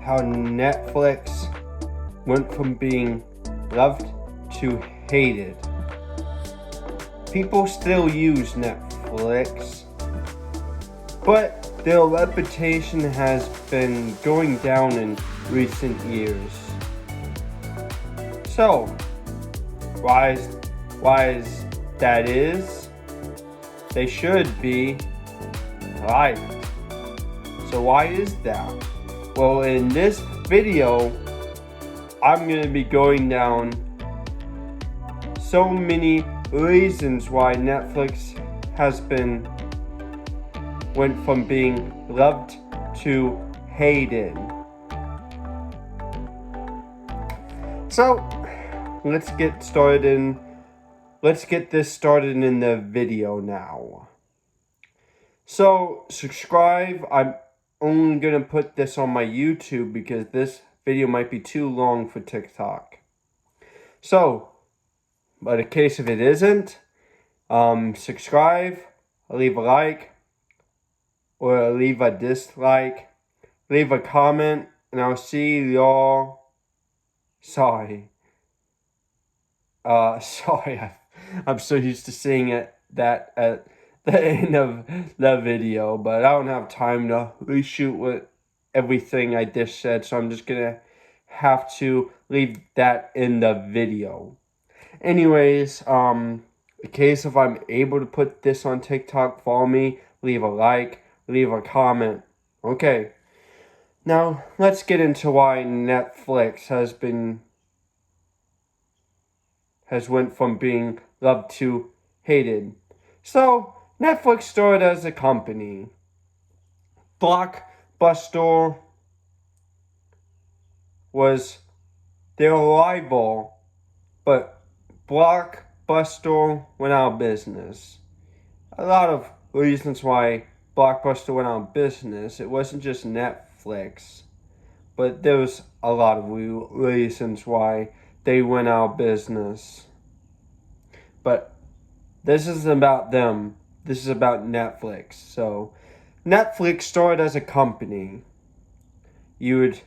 how Netflix went from being loved to hated. People still use Netflix, but their reputation has been going down in recent years. So, why is that is? They should be liked. So why is that? Well, in this video, I'm going to be going down so many reasons why Netflix went from being loved to hated. So, let's get this started in the video now. So, subscribe. I'm only going to put this on my YouTube because this video might be too long for TikTok. So, but in case if it isn't, subscribe, leave a like, or leave a dislike, leave a comment, and I'll see y'all. Sorry, I'm so used to seeing that at the end of the video, but I don't have time to reshoot with everything I just said, so I'm just gonna have to leave that in the video. Anyways, in case if I'm able to put this on TikTok, follow me, leave a like, leave a comment. Okay, now let's get into why Netflix has went from being loved to hated. So, Netflix started as a company. Blockbuster was their rival, but Blockbuster went out of business. A lot of reasons why Blockbuster went out of business. It wasn't just Netflix, but there was a lot of reasons why they went out of business. But this isn't about them. This is about Netflix. So, Netflix started as a company. You would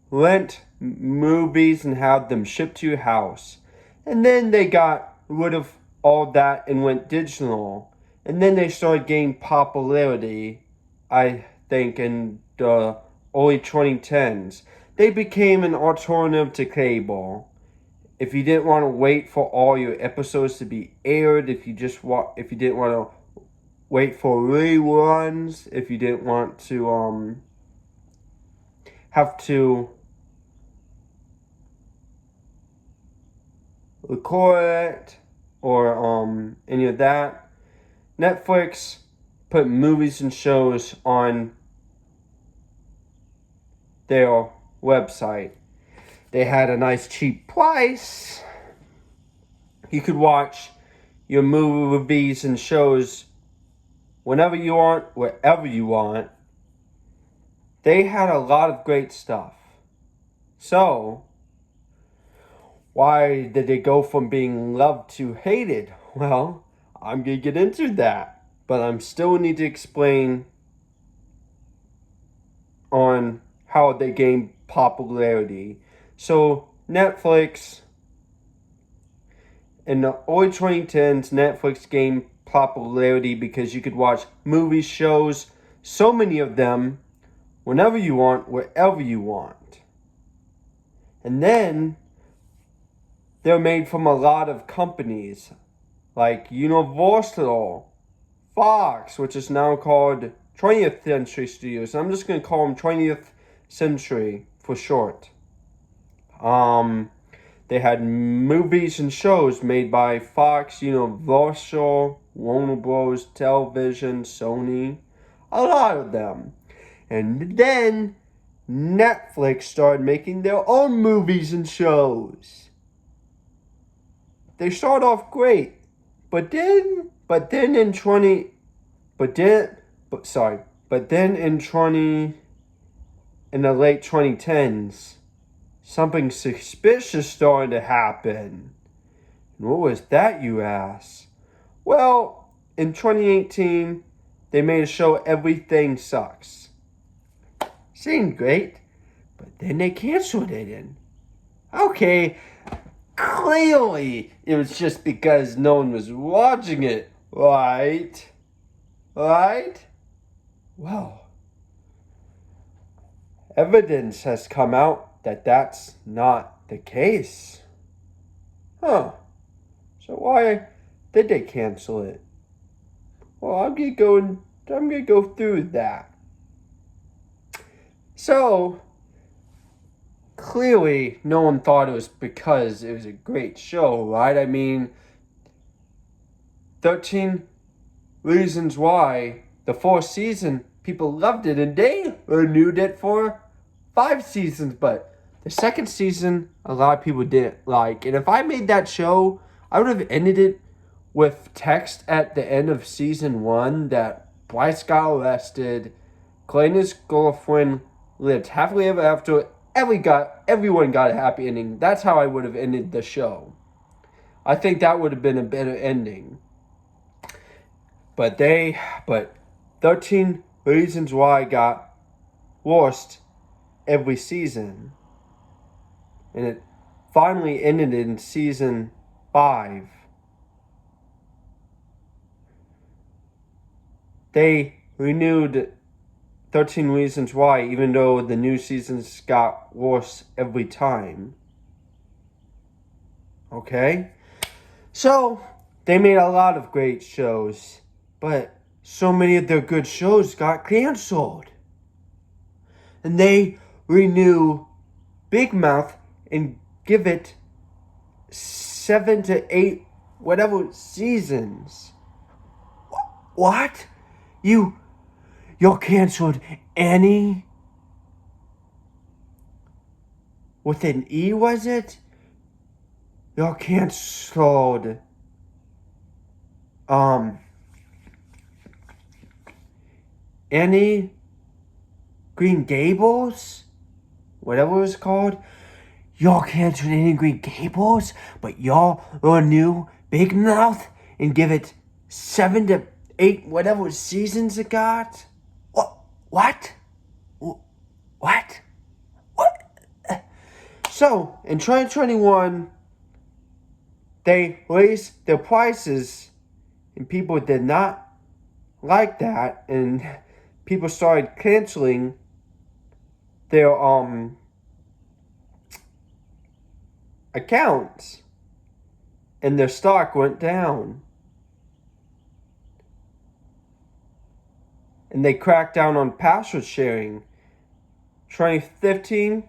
rent movies and have them shipped to your house. And then they got rid of all that and went digital. And then they started gaining popularity, I think, in the early 2010s. They became an alternative to cable. If you didn't want to wait for all your episodes to be aired, if you didn't want to wait for reruns, if you didn't want to have to record it or any of that, Netflix put movies and shows on their website. They had a nice cheap price. You could watch your movies and shows whenever you want, wherever you want. They had a lot of great stuff. So, why did they go from being loved to hated? Well, I'm going to get into that. But I still need to explain on how they gained popularity. So, Netflix, in the early 2010s, Netflix gained popularity because you could watch movies, shows, so many of them, whenever you want, wherever you want. And then, they're made from a lot of companies, like Universal, Fox, which is now called 20th Century Studios. I'm just going to call them 20th Century for short. They had movies and shows made by Fox, Universal, Warner Bros. Television, Sony, a lot of them. And then Netflix started making their own movies and shows. They started off great, but then in the late 2010s, something suspicious started to happen. And what was that, you ask? Well, in 2018, they made a show, Everything Sucks. Seemed great, But then they canceled it. And okay, clearly it was just because no one was watching it, right? Right? Well, evidence has come out that that's not the case. Huh. So why did they cancel it? Well, I'm gonna go through that. So clearly no one thought it was because it was a great show, right? I mean, 13 Reasons Why, the fourth season, people loved it and they renewed it for 5 seasons, but the second season, a lot of people didn't like. And if I made that show, I would have ended it with text at the end of season 1 that Bryce got arrested, Clay and his girlfriend lived happily ever after, everyone got a happy ending. That's how I would have ended the show. I think that would have been a better ending. But 13 Reasons Why got worse every season. And it finally ended in season 5. They renewed 13 Reasons Why, even though the new seasons got worse every time. Okay? So, they made a lot of great shows, but so many of their good shows got canceled. And they renew Big Mouth and give it 7 to 8 whatever seasons. What? You're canceled Annie? With an E, was it? You're canceled Annie Green Gables? Whatever it was called. Y'all canceled Annie Green Gables, but y'all renew Big Mouth and give it 7 to 8 whatever seasons it got? What? What? So, in 2021, they raised their prices and people did not like that, and people started canceling their accounts, and their stock went down. And they cracked down on password sharing. 2015,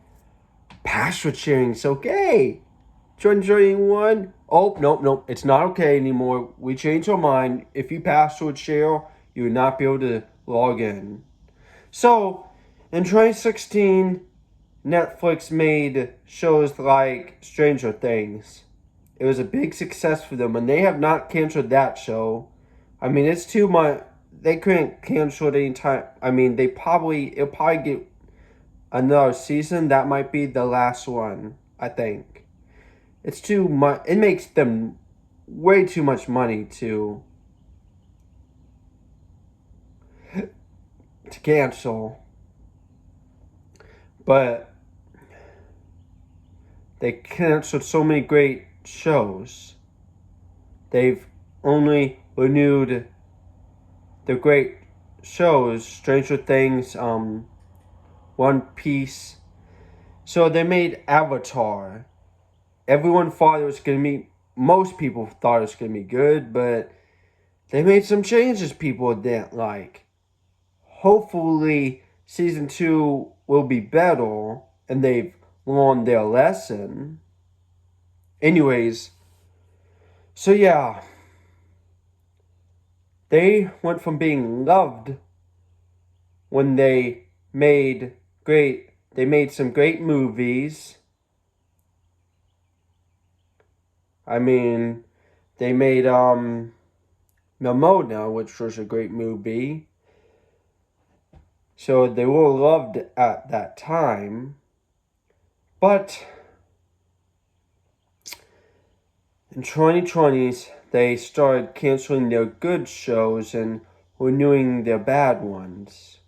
password sharing's okay. 2021, oh, nope, it's not okay anymore. We changed our mind. If you password share, you would not be able to log in. So, in 2016, Netflix made shows like Stranger Things. It was a big success for them, and they have not canceled that show. I mean, it's too much. They couldn't cancel it anytime. I mean, it'll probably get another season. That might be the last one, I think. It's too much. It makes them way too much money to cancel. But they canceled so many great shows. They've only renewed the great shows, Stranger Things, One Piece. So they made Avatar. Everyone thought it was going to be, most people thought it was going to be good, but they made some changes people didn't like. Hopefully, season 2 will be better, and they've learned their lesson. Anyways, so yeah. They went from being loved when they made some great movies. I mean, they made Ramona, which was a great movie. So they were loved at that time. But in 2020s, they started canceling their good shows and renewing their bad ones.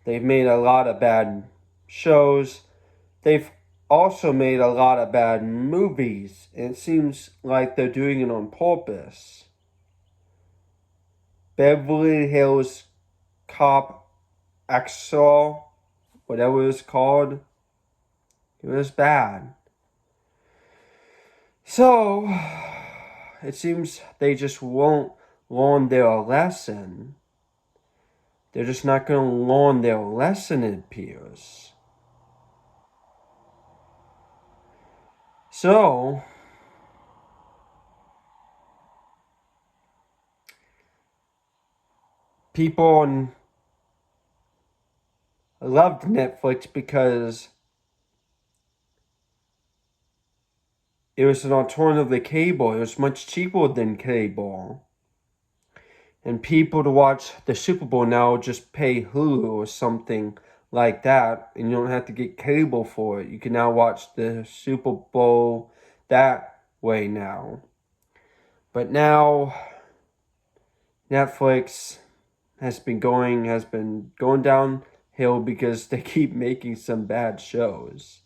They've made a lot of bad shows. They've also made a lot of bad movies. And it seems like they're doing it on purpose. Beverly Hills Cop XL, whatever it's called, it was bad. So, it seems they just won't learn their lesson. They're just not going to learn their lesson, it appears. So, people loved Netflix because it was an alternative to cable. It was much cheaper than cable. And people to watch the Super Bowl now just pay Hulu or something like that. And you don't have to get cable for it. You can now watch the Super Bowl that way now. But now Netflix has been going downhill because they keep making some bad shows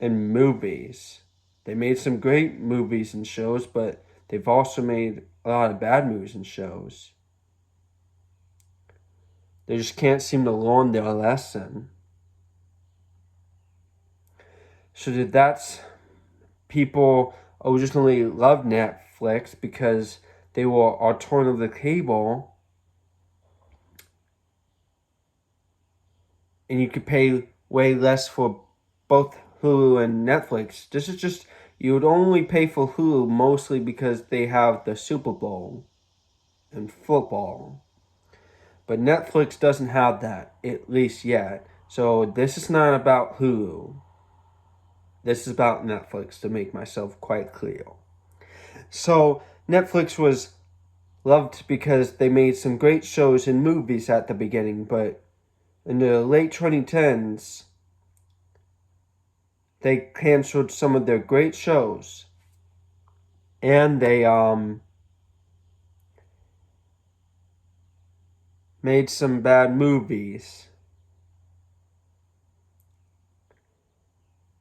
and movies. They made some great movies and shows, but they've also made a lot of bad movies and shows. They just can't seem to learn their lesson. So that's people originally loved Netflix because they were alternative to cable, and you could pay way less for both Hulu and Netflix. This is just, you would only pay for Hulu mostly because they have the Super Bowl and football. But Netflix doesn't have that, at least yet. So this is not about Hulu. This is about Netflix, to make myself quite clear. So Netflix was loved because they made some great shows and movies at the beginning, but in the late 2010s, they canceled some of their great shows. And they made some bad movies.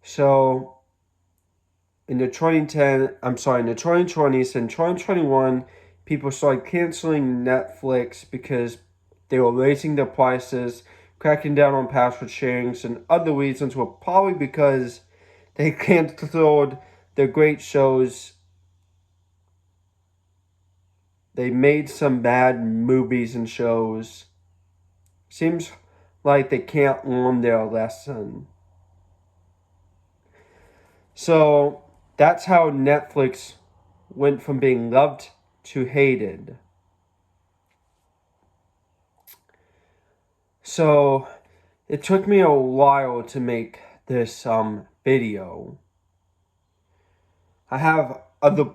So in the 2020s and 2021, people started canceling Netflix because they were raising their prices, cracking down on password sharings, and other reasons were probably because they canceled their great shows. They made some bad movies and shows. Seems like they can't learn their lesson. So that's how Netflix went from being loved to hated. So it took me a while to make this video. I have other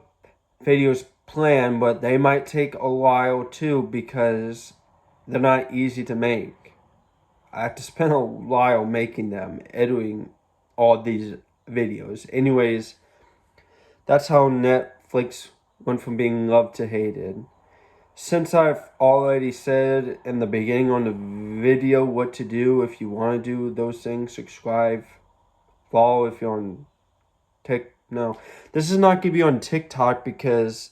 videos planned, but they might take a while too because they're not easy to make. I have to spend a while making them, editing all these videos. Anyways, that's how Netflix went from being loved to hated. Since I've already said in the beginning on the video what to do if you want to do those things, subscribe, follow if you're on no. This is not going to be on TikTok because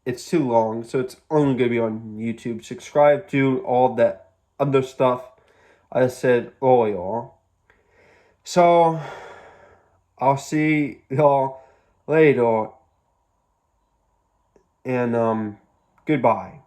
it's too long, so it's only going to be on YouTube. Subscribe to all that other stuff I said earlier. So, I'll see y'all later. And, goodbye.